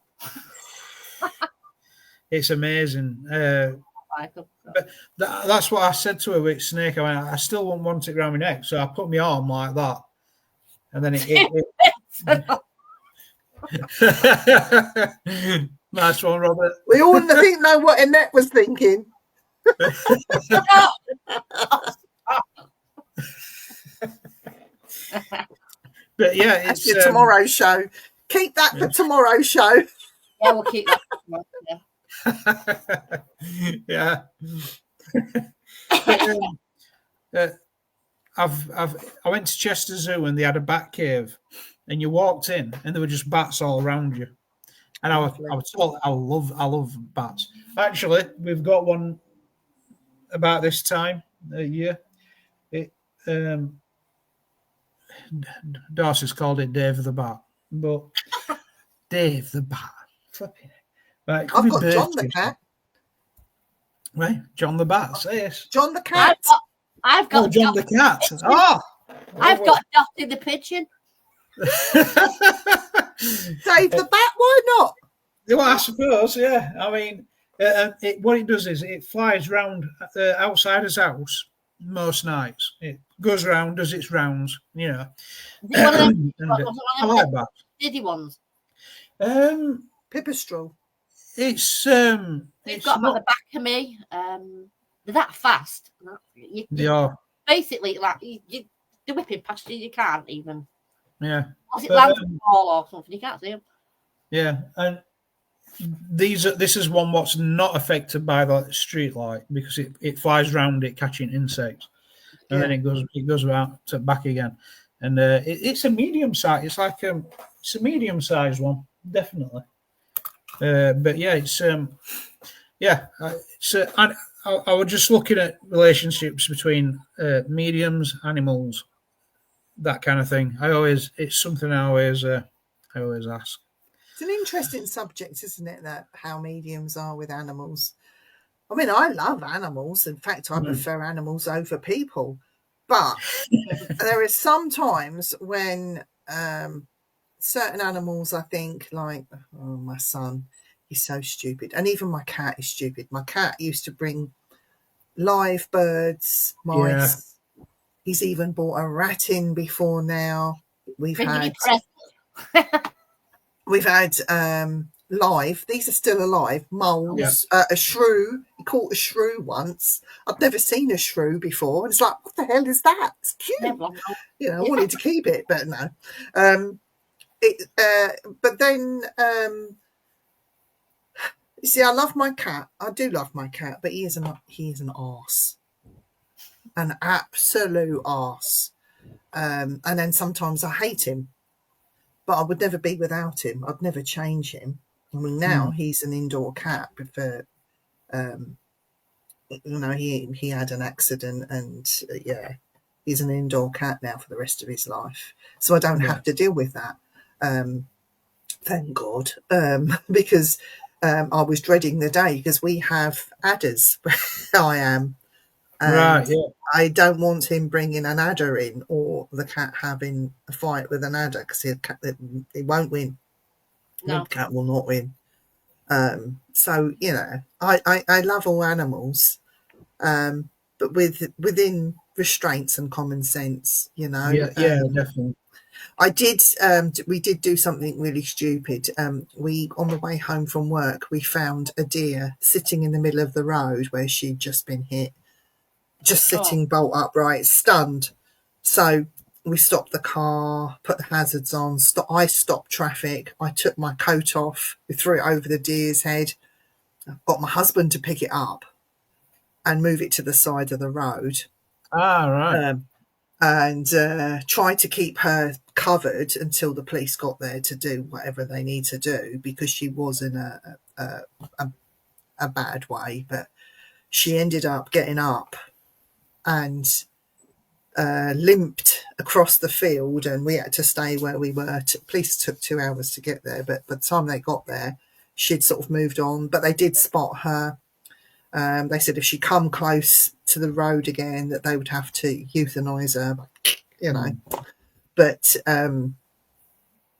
It's amazing. But that's what I said to her with snake. I still wouldn't want it around my neck, so I put my arm like that, and then it Nice one, Robert. We all know what Annette was thinking. But yeah, it's your tomorrow show. Keep that for tomorrow's show. Yeah, we'll keep that for tomorrow. Yeah. I went to Chester Zoo and they had a bat cave, and you walked in and there were just bats all around you. And I was told I love bats. Actually, we've got one about this time of year. Darcy's called it Dave the Bat, but Dave the Bat, flipping it. Right, I've got John the Cat. Right, John the Bat. Yes, John the Cat. I've got John the Cat. I've got Dotty the Pigeon. Dave the Bat. Why not? Well, I suppose. Yeah. I mean, what it does is it flies round outside his house most nights. It goes round, does its rounds. You know. I like that. Diddy ones. Pipistrel. It's They've got not... on the back of me. They're that fast. They are. Basically, like they're whipping past you. You can't even. Yeah. Unless it lands on the wall or something, you can't see them. Yeah, and this is one what's not affected by the street light because it flies round it catching insects, and then it goes out to back again, and it's a medium size. It's like it's a medium sized one, definitely. But yeah, it's I was just looking at relationships between mediums, animals, that kind of thing. It's something I always ask. It's an interesting subject, isn't it? That how mediums are with animals. I mean, I love animals. In fact, I prefer animals over people. But there is sometimes when certain animals, I think, like, oh, my son, he's so stupid. And even my cat is stupid. My cat used to bring live birds, mice. Yeah. He's even bought a rat in before now. We've had live. These are still alive. Moles, a shrew. He caught a shrew once. I'd never seen a shrew before. And it's like, what the hell is that? It's cute. I wanted to keep it, but no. But then, you see, I love my cat. I do love my cat, but he is an arse. An absolute arse. And then sometimes I hate him. But I would never be without him. I'd never change him. I mean, now he's an indoor cat. But he had an accident, and he's an indoor cat now for the rest of his life. So I don't have to deal with that. Thank God, because I was dreading the day because we have adders where I am. And I don't want him bringing an adder in or the cat having a fight with an adder because he won't win. No, the cat will not win. So, I love all animals, but within restraints and common sense, Yeah, definitely. We did do something really stupid. On the way home from work, we found a deer sitting in the middle of the road where she'd just been hit. Just sitting bolt upright, stunned. So we stopped the car, put the hazards on. I stopped traffic. I took my coat off. We threw it over the deer's head. Got my husband to pick it up and move it to the side of the road. Right. And tried to keep her covered until the police got there to do whatever they need to do because she was in a bad way. But she ended up getting up and limped across the field, and we had to stay where we were. Police took 2 hours to get there, but by the time they got there, she'd sort of moved on. But they did spot her. They said if she come close to the road again, that they would have to euthanize her, But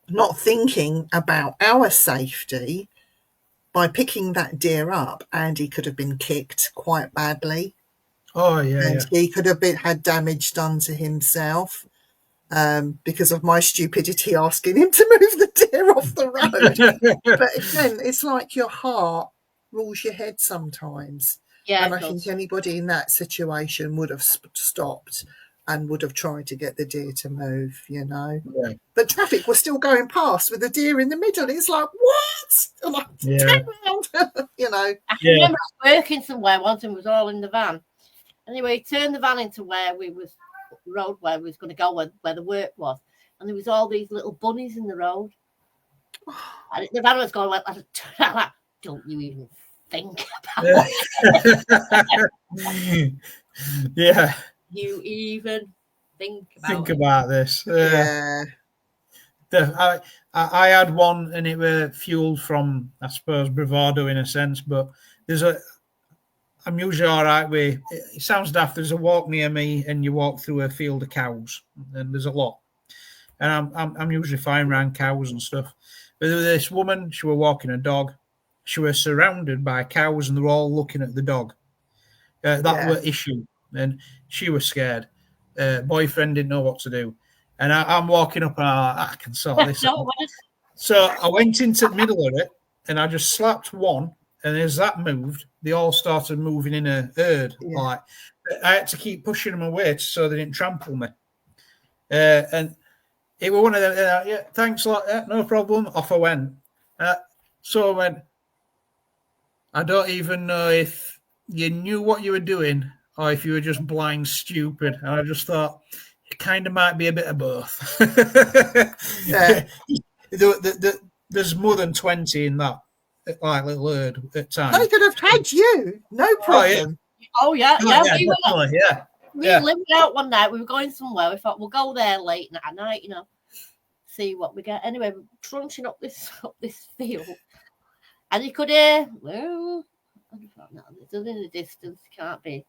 not thinking about our safety, by picking that deer up, Andy could have been kicked quite badly. Oh, yeah. And he could have had damage done to himself because of my stupidity asking him to move the deer off the road. But again, it's like your heart rules your head sometimes. Yeah, and I think anybody in that situation would have stopped and would have tried to get the deer to move, Yeah. But traffic was still going past with the deer in the middle. It's like, what? I'm like, turn around, I can remember I was working somewhere once and was all in the van. Anyway, he turned the van into where we was road where we was going to go where the work was, and there was all these little bunnies in the road. And the van was going like, don't you even think about it? Yeah. You even think about this? Yeah. I had one, and it were fueled from, I suppose, bravado in a sense. But I'm usually all right with. It sounds daft. There's a walk near me, and you walk through a field of cows, and there's a lot. And I'm usually fine around cows and stuff. But there was this woman. She were walking a dog. She was surrounded by cows, and they were all looking at the dog. That were issue, and she was scared. Boyfriend didn't know what to do, and I'm walking up, and I can sort this out. So I went into the middle of it, and I just slapped one, and as that moved, they all started moving in a herd. Yeah. Like I had to keep pushing them away so they didn't trample me. And it was one of them. Yeah, thanks a lot. No problem. Off I went. So I went. I don't even know if you knew what you were doing or if you were just blind stupid. And I just thought it kind of might be a bit of both. There's more than 20 in that little herd at times. They could have had you, no problem. Oh yeah. We were living out one night. We were going somewhere. We thought we'll go there late at night, see what we get. Anyway, we're trunching up this field. And you could hear, well, I thought, no, it's in the distance, can't be.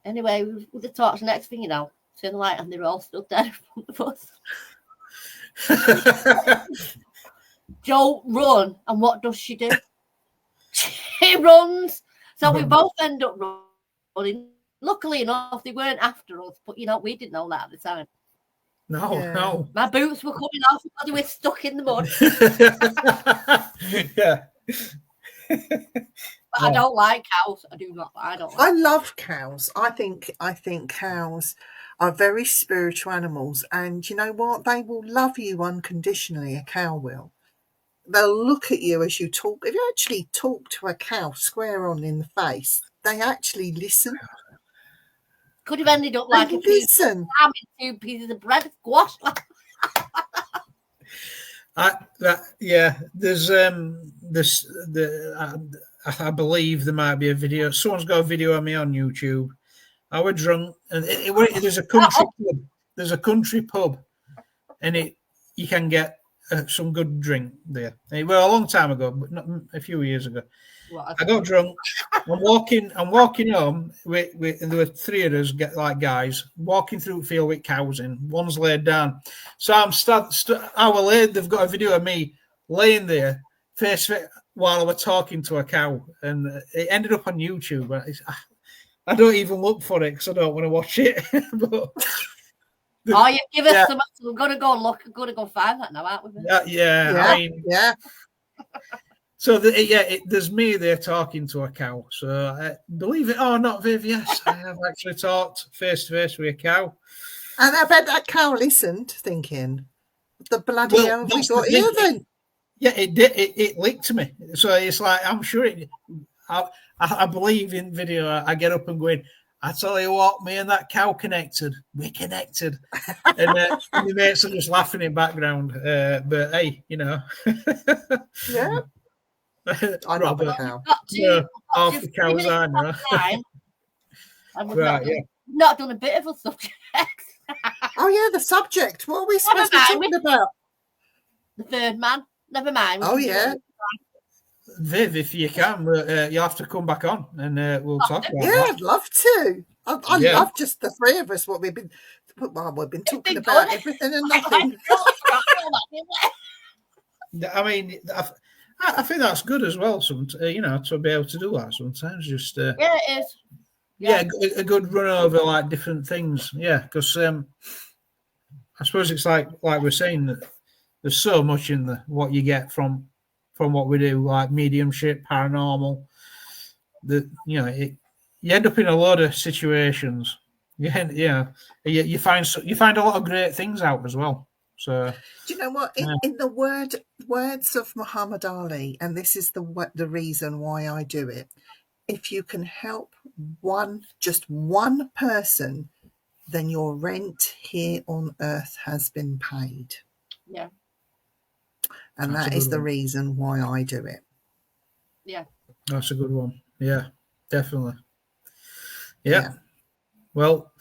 Anyway, with the torch, next thing you know, turn the light, and they're all stood there in front of us. Joe run, and what does she do? She runs. So we both end up running. Luckily enough, they weren't after us, but we didn't know that at the time. No, Yeah. no. My boots were coming off, they were stuck in the mud. Yeah. But I don't like cows. I do not. I don't. I Like love cows. I think cows are very spiritual animals, and you know what? They will love you unconditionally. A cow will. They'll look at you as you talk. If you actually talk to a cow square on in the face, they actually listen. Could have ended up like They a piece of listen. ham in 2 pieces of bread. Squash. There's I believe there might be a video. Someone's got a video of me on YouTube. I was drunk, and there's a country pub. There's a country pub, and you can get some good drink there. Well, a long time ago, but not a few years ago. I got drunk. I'm walking home. And there were 3 of us, guys, walking through the field with cows in. One's laid down. So I'm hour later, they've got a video of me laying there, face while I was talking to a cow, and it ended up on YouTube. I don't even look for it because I don't want to watch it. But, you give us some. We're gonna go look. We're gonna go find that now, aren't we? Yeah. So there's me there talking to a cow. So believe it or not, Viv, yes, I have actually talked face to face with a cow. And I bet that cow listened, thinking, "The bloody hell we got here then." Yeah, it did. It licked me. So it's like I'm sure it. I believe in video. I get up and going. I tell you what, me and that cow connected. We're connected, and the mates are just laughing in the background. But hey, you know. Yeah. I love a cow. Half the cows I know. Right, yeah. Not done a bit of a subject. Oh yeah, the subject. What are we supposed to be talking about? The third man. Never mind. Oh yeah. Viv, if you can, you have to come back on and we'll talk about that. I'd love to. I love just the 3 of us. We've been talking about everything and nothing. I mean, I think that's good as well. To be able to do that sometimes. Just it is. Yeah, a good run over like different things. Yeah, because I suppose it's like we're saying that there's so much in what you get from what we do, like mediumship, paranormal. You end up in a lot of situations. You find a lot of great things out as well. So do you know what? In the words of Muhammad Ali, and this is the reason why I do it. If you can help just one person, then your rent here on earth has been paid. Yeah. And that is the reason why I do it. Yeah. That's a good one. Yeah, definitely. Yeah. Well,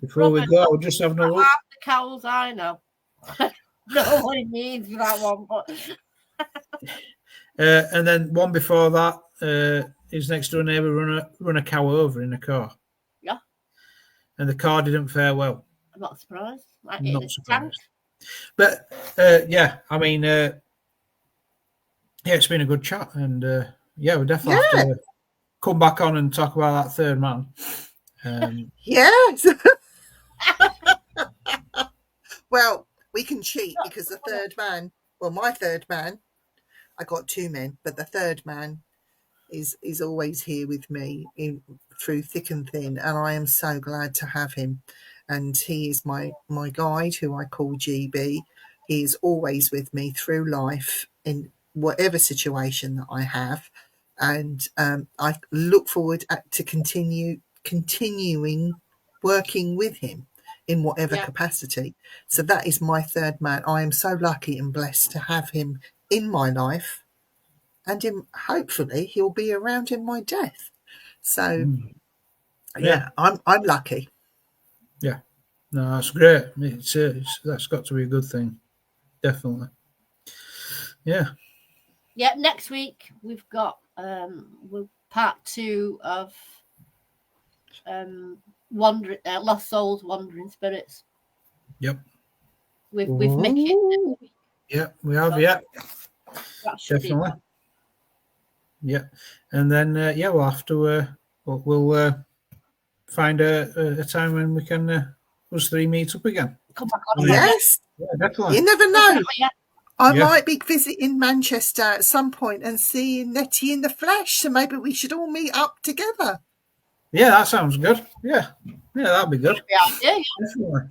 before we go, we're just having a look. Half the cows I know. Know what it means for that one, but and then one before that, his next door neighbour run a cow over in a car. Yeah. And the car didn't fare well. I'm not surprised. Not surprised. But I mean, it's been a good chat, and we definitely have to come back on and talk about that third man. Yes. Well, we can cheat because the third man, my third man, I got 2 men, but the third man is always here with me through thick and thin, and I am so glad to have him. And he is my guide, who I call GB. He is always with me through life in whatever situation that I have, and I look forward to continuing working with him in whatever capacity. So that is my third man. I am so lucky and blessed to have him in my life, and hopefully he'll be around in my death. So I'm lucky. Yeah, no, that's great. That's got to be a good thing, definitely. Yeah. Next week we've got part 2 of Lost Souls, Wandering Spirits. Yep. With Mickey. Yeah, we have. Yeah, definitely. Yeah, and then we'll have to we'll find a time when we can us three meet up again. Come back on. Yes, Yeah, definitely. you never know. Yeah. I might be visiting Manchester at some point and seeing Nettie in the flesh, so maybe we should all meet up together. Yeah, that sounds good. Yeah, that'd be good. Yeah. Definitely.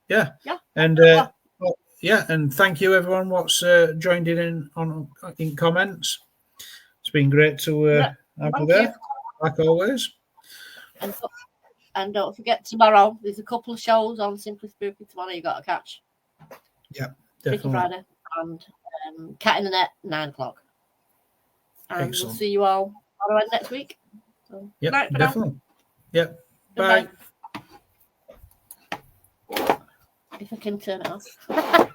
Yeah. Yeah. And and thank you everyone what's joined in comments. It's been great to have you there, like always. And don't forget, tomorrow there's a couple of shows on Simply Spooky tomorrow you got to catch. Yeah, Freaky Friday and Cat in the Net 9:00. And Excellent. we'll see you all tomorrow and next week. So, yeah, definitely. Yeah. Bye. If I can turn it off.